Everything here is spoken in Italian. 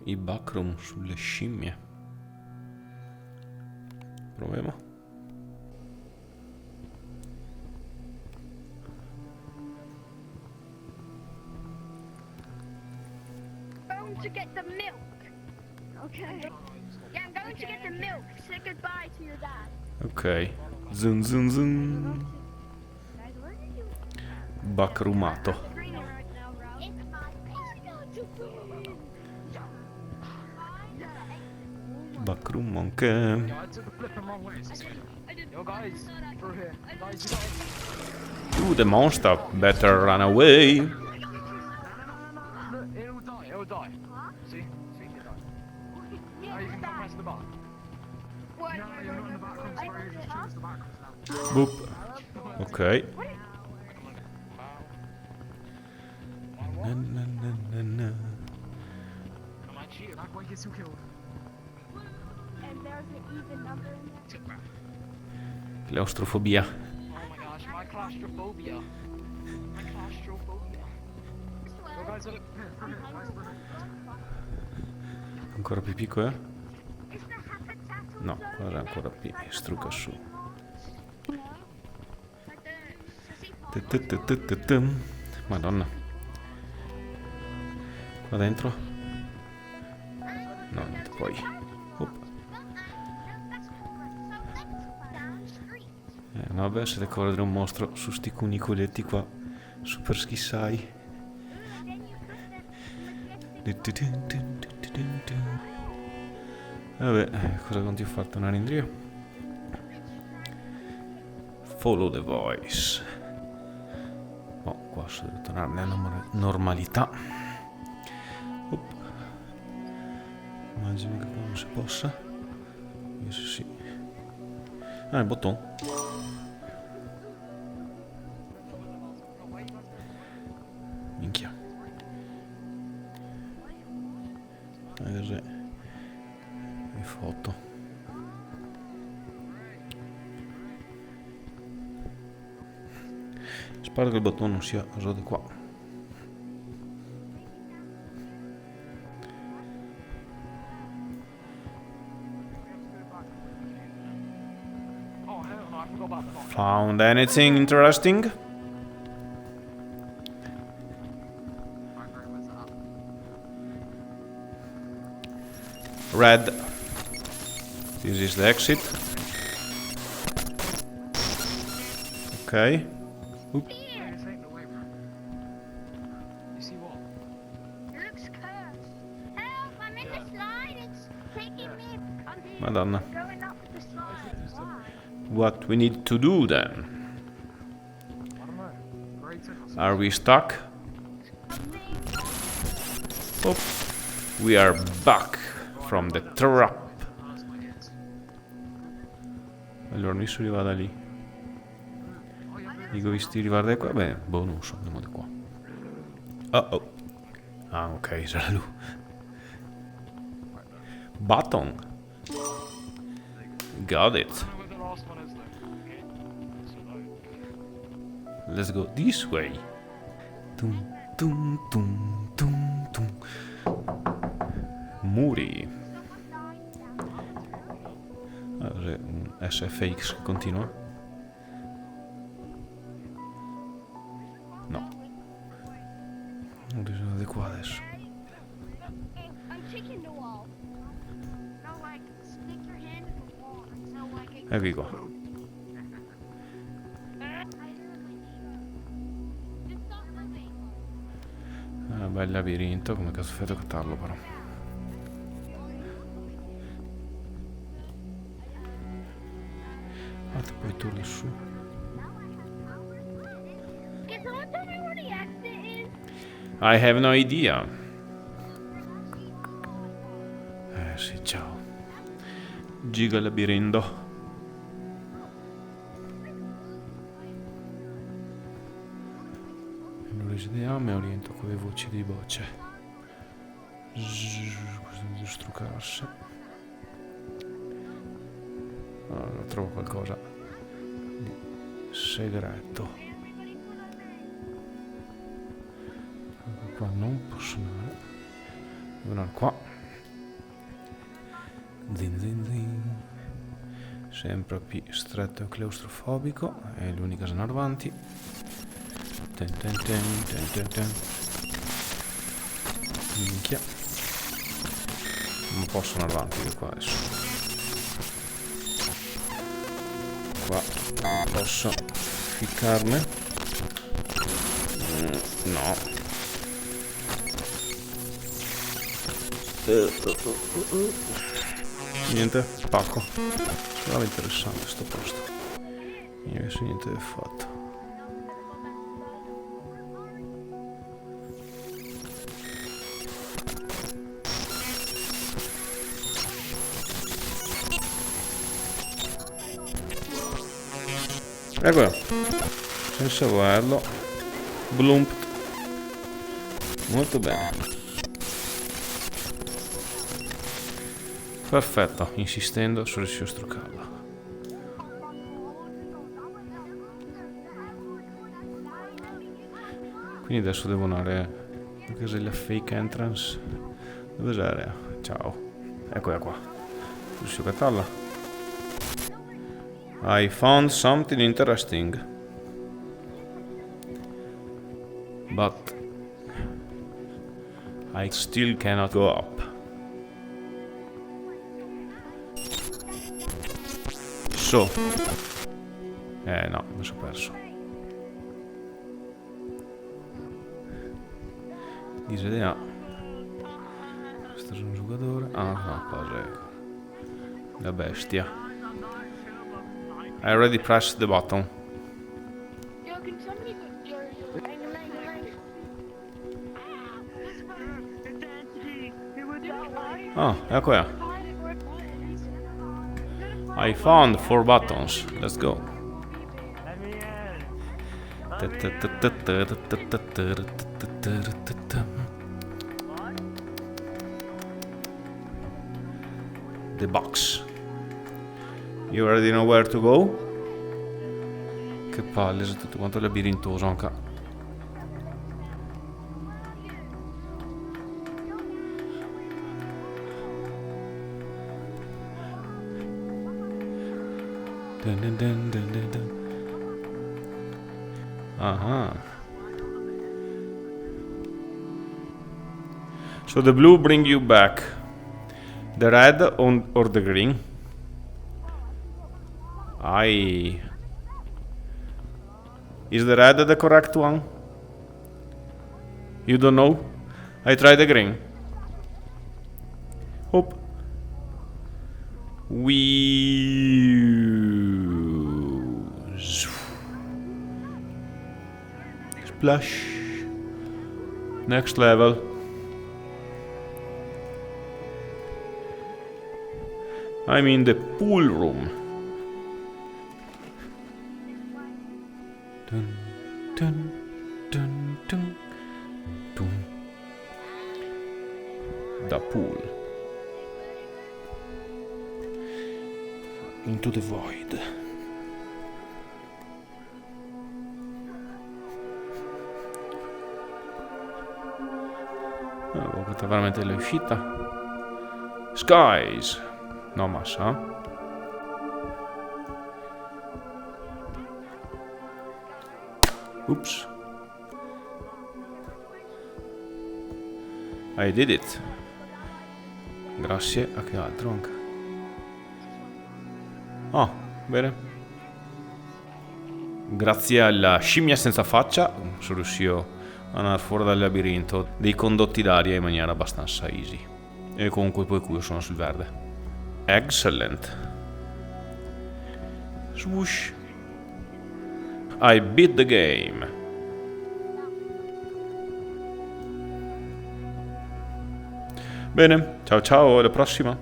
I backroom sulle scimmie. Proviamo. Going to get the milk. Okay. Yeah, I'm going to get the milk. Say goodbye to your dad. Ok. Zun zun zun. Backroomato. Backroom monkey. Yeah, I took a flipping wrong way. Is this good? Yo, guys, through here. Guys, you guys. The monster better run away. Look, it'll die. It'll die. See? See? It died. Now you can come press the button. What? No, you're not in the background. Sorry, just choose the background now. Boop. Ok. Na, na, na, na, na. Am I cheating? That way gets you killed. And there's an even number in there. Claustrofobia. Oh my gosh, my claustrophobia. My claustrophobia. Yo, guys, look. Here, through here. Guys, through here. Ancora più piccolo, No, guarda ancora più. Struca su. Madonna. Qua dentro? No, niente, poi. No, vabbè, siete correre un mostro su sti cunicoletti qua. Super schissai. Vabbè, cosa continui a fare? Tornare indietro? Follow the voice. Oh, qua si deve tornare nella normalità. Immagino che qua non si possa. Yes, sì. Ah, il bottone. Minchia. Vedere le foto. Spero che il bottone non sia già di qua. Oh, hell no, I forgot about the knock. Found anything interesting? Background, where's that? Red. This is the exit. Okay. Oop. Hey, this ain't the way, bro. You see what? It looks cursed. Help! I'm in the slide. It's taking me. Madonna. Going up the slide. Why? What we need to do then? I don't know. Great tickles. Are we stuck? Oh, we are back from the trap. That's my hits. Allora, mi sono arrivato lì. Oh, yeah, Dico, visti arrivare da qua? Beh, boh, non so, andiamo da qua. Oh oh. Ah, ok, sarà lui. Button. Got it. I don't know where the last one is, though. Okay. So, Let's go this way. Tum, tum, tum, tum, tum. Muri. Ah, cos'è? Un SFX che continua? No. Non bisogna di qua adesso. I'm kicking the wall. No, like, stick your hand in the wall until, like, it Ecco qua. Just stop moving. Ah, bel labirinto, come cazzo fai a toccarlo però? Ah, poi tu lassù. Can someone tell me where the exit is? I have no idea. Sì, ciao. Giga labirinto. Lo risiediamo e oriento con le voci di voce. Questo di strucarsi. Allora, trovo qualcosa di segreto. Qua non posso andare. Uno qua. Zin zin zin. Sempre più stretto e claustrofobico. È l'unica zona avanti. Ten ten ten ten ten ten. Minchia. Non posso andare avanti io qua adesso. Qua non posso ficcarmi. No. Niente, pacco. Sembrava interessante sto posto. Invece niente è fatto. Eccola. Senza guardarlo. Blump. Molto bene. Perfetto, insistendo sono riuscito a struccarla. Quindi adesso devo andare a casa della fake entrance. Dove l'area? Ciao. Eccola qua. Riuscito a cattarla. I found something interesting. But I still cannot go up. So. No, mi sono perso. Disegna. Questo è un giocatore. Ah, no, cosa è? La bestia. I already pressed the button. Yo, can somebody put your lang. Ah, ecco qua. I found 4 buttons. Let's go. The box. You already know where to go? Che palle, è tutto quanto labirintoso anche. Dun dun dun dun dun dun. Uh-huh. So the blue bring you back. The red or the green? Is the red the correct one? You don't know? I try the green. Hope. Splash. Next level. I'm in the pool room. Dun, dun, dun, dun, dun. The pool. Into the void. Oh, questa è veramente l'uscita. Skies. No massa. Oops. I did it. Grazie a che altro anche. Ah, bene. Grazie alla scimmia senza faccia sono riuscito a andare fuori dal labirinto dei condotti d'aria in maniera abbastanza easy. E comunque poi qui sono sul verde. Excellent. Swoosh. I beat the game. Bene, ciao ciao, alla prossima.